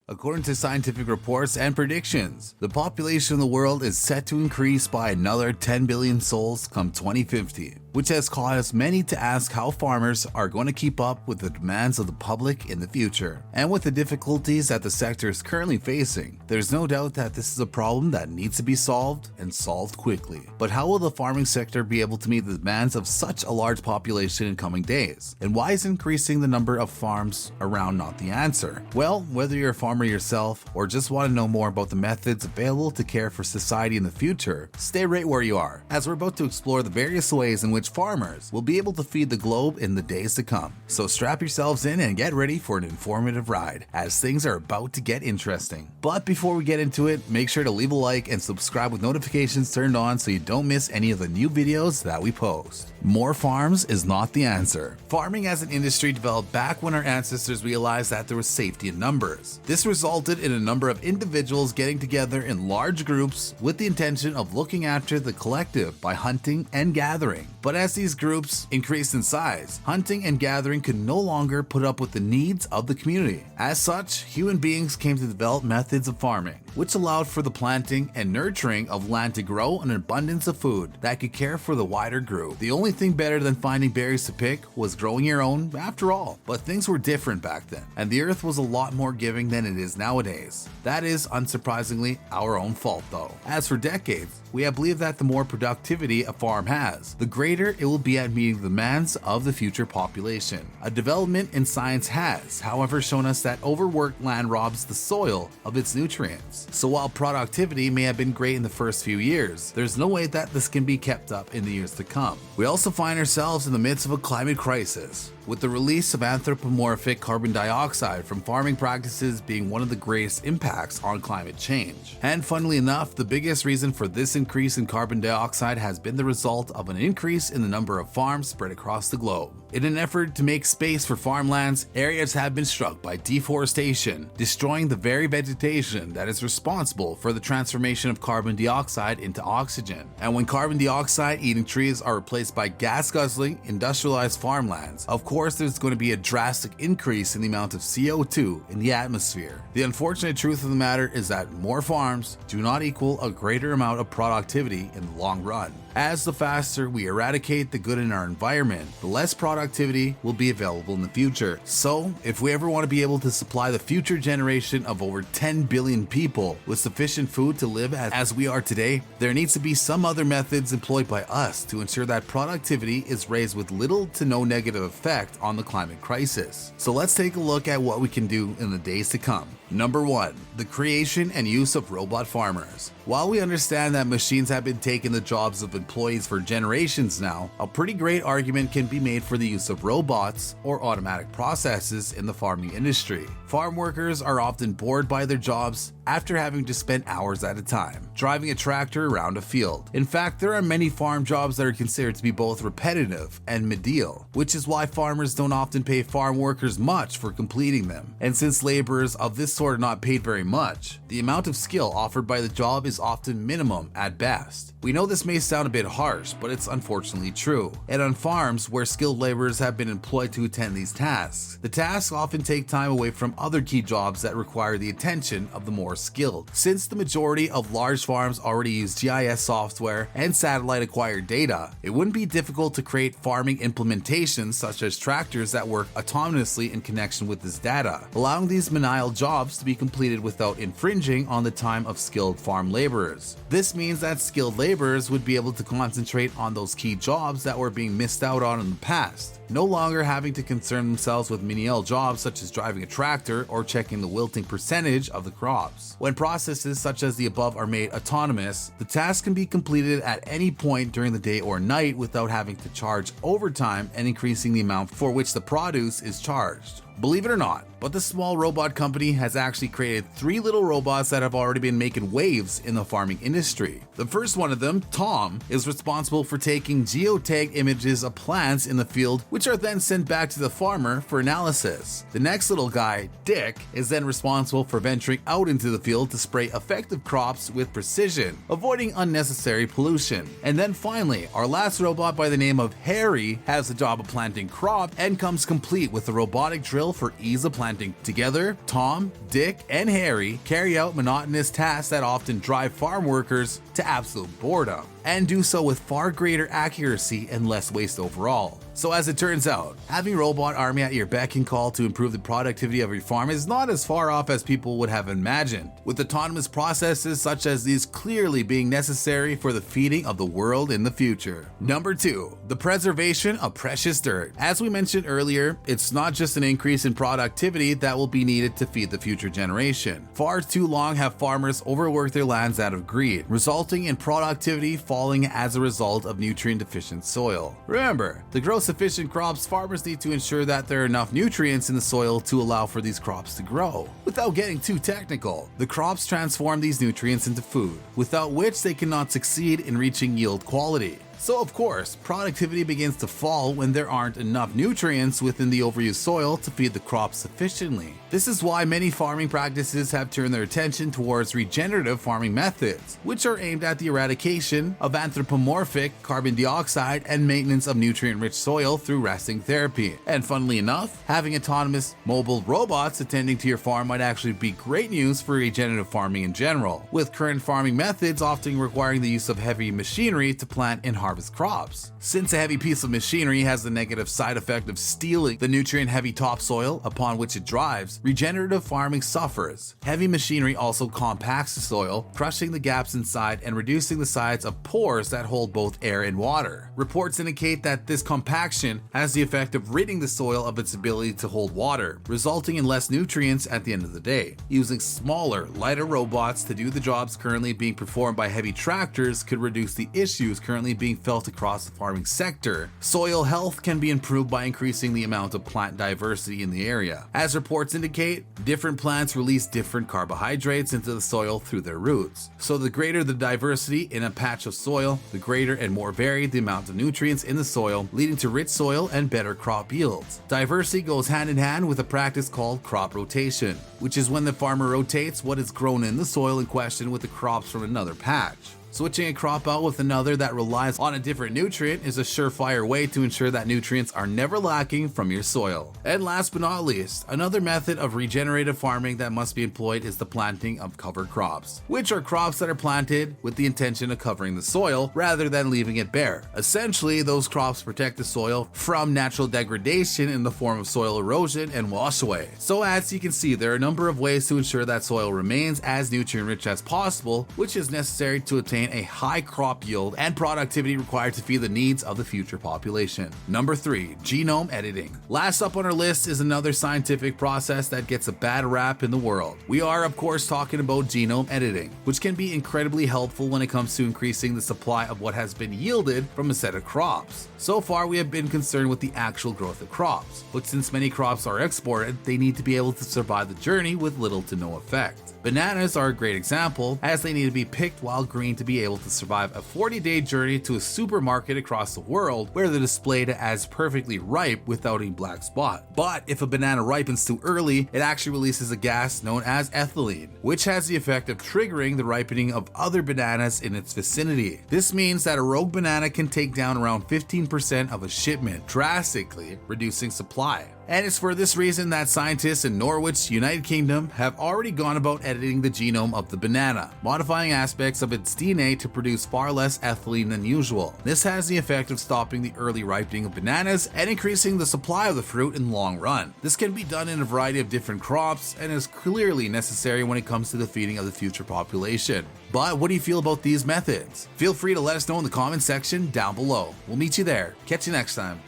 According to scientific reports and predictions, the population of the world is set to increase by another 10 billion souls come 2050, which has caused many to ask how farmers are going to keep up with the demands of the public in the future. And with the difficulties that the sector is currently facing, there's no doubt that this is a problem that needs to be solved and solved quickly. But how will the farming sector be able to meet the demands of such a large population in coming days? And why is increasing the number of farms around not the answer? Well, whether you're a farmer yourself or just want to know more about the methods available to care for society in the future, stay right where you are, as we're about to explore the various ways in which farmers will be able to feed the globe in the days to come. So strap yourselves in and get ready for an informative ride, as things are about to get interesting. But before we get into it, make sure to leave a like and subscribe with notifications turned on so you don't miss any of the new videos that we post. More farms is not the answer. Farming as an industry developed back when our ancestors realized that there was safety in numbers. This resulted in a number of individuals getting together in large groups with the intention of looking after the collective by hunting and gathering. But as these groups increased in size, hunting and gathering could no longer put up with the needs of the community. As such, human beings came to develop methods of farming, which allowed for the planting and nurturing of land to grow an abundance of food that could care for the wider group. The only thing better than finding berries to pick was growing your own after all. But things were different back then, and the earth was a lot more giving than it is nowadays. That is, unsurprisingly, our own fault though. As for decades, we have believed that the more productivity a farm has, the greater it will be at meeting the demands of the future population. A development in science has, however, shown us that overworked land robs the soil of its nutrients. So while productivity may have been great in the first few years, there's no way that this can be kept up in the years to come. We also find ourselves in the midst of a climate crisis, with the release of anthropomorphic carbon dioxide from farming practices being one of the greatest impacts on climate change. And funnily enough, the biggest reason for this increase in carbon dioxide has been the result of an increase in the number of farms spread across the globe. In an effort to make space for farmlands, areas have been struck by deforestation, destroying the very vegetation that is responsible for the transformation of carbon dioxide into oxygen. And when carbon dioxide eating trees are replaced by gas-guzzling, industrialized farmlands, of course there's going to be a drastic increase in the amount of CO2 in the atmosphere. The unfortunate truth of the matter is that more farms do not equal a greater amount of productivity in the long run. As the faster we eradicate the good in our environment, the less productivity will be available in the future. So, if we ever want to be able to supply the future generation of over 10 billion people with sufficient food to live as we are today, there needs to be some other methods employed by us to ensure that productivity is raised with little to no negative effect on the climate crisis. So let's take a look at what we can do in the days to come. Number 1. The creation and use of robot farmers. While we understand that machines have been taking the jobs of employees for generations now, a pretty great argument can be made for the use of robots or automatic processes in the farming industry. Farm workers are often bored by their jobs after having to spend hours at a time driving a tractor around a field. In fact, there are many farm jobs that are considered to be both repetitive and medial, which is why farmers don't often pay farm workers much for completing them. And since laborers of this sort are not paid very much, the amount of skill offered by the job is often minimum at best. We know this may sound a bit harsh, but it's unfortunately true. And on farms where skilled laborers have been employed to attend these tasks, the tasks often take time away from other key jobs that require the attention of the more skilled. Since the majority of large farms already use GIS software and satellite acquired data, it wouldn't be difficult to create farming implementations such as tractors that work autonomously in connection with this data, allowing these menial jobs to be completed without infringing on the time of skilled farm laborers. This means that skilled laborers would be able to concentrate on those key jobs that were being missed out on in the past, no longer having to concern themselves with menial jobs such as driving a tractor or checking the wilting percentage of the crops. When processes such as the above are made autonomous, the task can be completed at any point during the day or night without having to charge overtime and increasing the amount for which the produce is charged. Believe it or not, but the small robot company has actually created 3 little robots that have already been making waves in the farming industry. The first one of them, Tom, is responsible for taking geotagged images of plants in the field, which are then sent back to the farmer for analysis. The next little guy, Dick, is then responsible for venturing out into the field to spray effective crops with precision, avoiding unnecessary pollution. And then finally, our last robot by the name of Harry has the job of planting crop and comes complete with a robotic drill for ease of planting planting. Together, Tom, Dick, and Harry carry out monotonous tasks that often drive farm workers to absolute boredom, and do so with far greater accuracy and less waste overall. So as it turns out, having a robot army at your beck and call to improve the productivity of your farm is not as far off as people would have imagined, with autonomous processes such as these clearly being necessary for the feeding of the world in the future. Number 2, the preservation of precious dirt. As we mentioned earlier, it's not just an increase in productivity that will be needed to feed the future generation. Far too long have farmers overworked their lands out of greed, resulting in productivity falling as a result of nutrient-deficient soil. Remember, to grow sufficient crops, farmers need to ensure that there are enough nutrients in the soil to allow for these crops to grow. Without getting too technical, the crops transform these nutrients into food, without which they cannot succeed in reaching yield quality. So of course, productivity begins to fall when there aren't enough nutrients within the overused soil to feed the crops sufficiently. This is why many farming practices have turned their attention towards regenerative farming methods, which are aimed at the eradication of anthropomorphic carbon dioxide and maintenance of nutrient-rich soil through resting therapy. And funnily enough, having autonomous mobile robots attending to your farm might actually be great news for regenerative farming in general, with current farming methods often requiring the use of heavy machinery to plant and harvest crops. Since a heavy piece of machinery has the negative side effect of stealing the nutrient-heavy topsoil upon which it drives, regenerative farming suffers. Heavy machinery also compacts the soil, crushing the gaps inside and reducing the size of pores that hold both air and water. Reports indicate that this compaction has the effect of ridding the soil of its ability to hold water, resulting in less nutrients at the end of the day. Using smaller, lighter robots to do the jobs currently being performed by heavy tractors could reduce the issues currently being felt across the farming sector. Soil health can be improved by increasing the amount of plant diversity in the area. As reports indicate, different plants release different carbohydrates into the soil through their roots. So the greater the diversity in a patch of soil, the greater and more varied the amount of nutrients in the soil, leading to rich soil and better crop yields. Diversity goes hand in hand with a practice called crop rotation, which is when the farmer rotates what is grown in the soil in question with the crops from another patch. Switching a crop out with another that relies on a different nutrient is a surefire way to ensure that nutrients are never lacking from your soil. And last but not least, another method of regenerative farming that must be employed is the planting of cover crops, which are crops that are planted with the intention of covering the soil rather than leaving it bare. Essentially, those crops protect the soil from natural degradation in the form of soil erosion and wash away. So as you can see, there are a number of ways to ensure that soil remains as nutrient-rich as possible, which is necessary to attain a high crop yield and productivity required to feed the needs of the future population. Number 3, genome editing. Last up on our list is another scientific process that gets a bad rap in the world. We are of course talking about genome editing, which can be incredibly helpful when it comes to increasing the supply of what has been yielded from a set of crops. So far we have been concerned with the actual growth of crops, but since many crops are exported, they need to be able to survive the journey with little to no effect. Bananas are a great example, as they need to be picked while green to be able to survive a 40-day journey to a supermarket across the world where they're displayed as perfectly ripe without a black spot. But if a banana ripens too early, it actually releases a gas known as ethylene, which has the effect of triggering the ripening of other bananas in its vicinity. This means that a rogue banana can take down around 15% of a shipment, drastically reducing supply. And it's for this reason that scientists in Norwich, United Kingdom, have already gone about editing the genome of the banana, modifying aspects of its DNA to produce far less ethylene than usual. This has the effect of stopping the early ripening of bananas and increasing the supply of the fruit in the long run. This can be done in a variety of different crops and is clearly necessary when it comes to the feeding of the future population. But what do you feel about these methods? Feel free to let us know in the comment section down below. We'll meet you there. Catch you next time.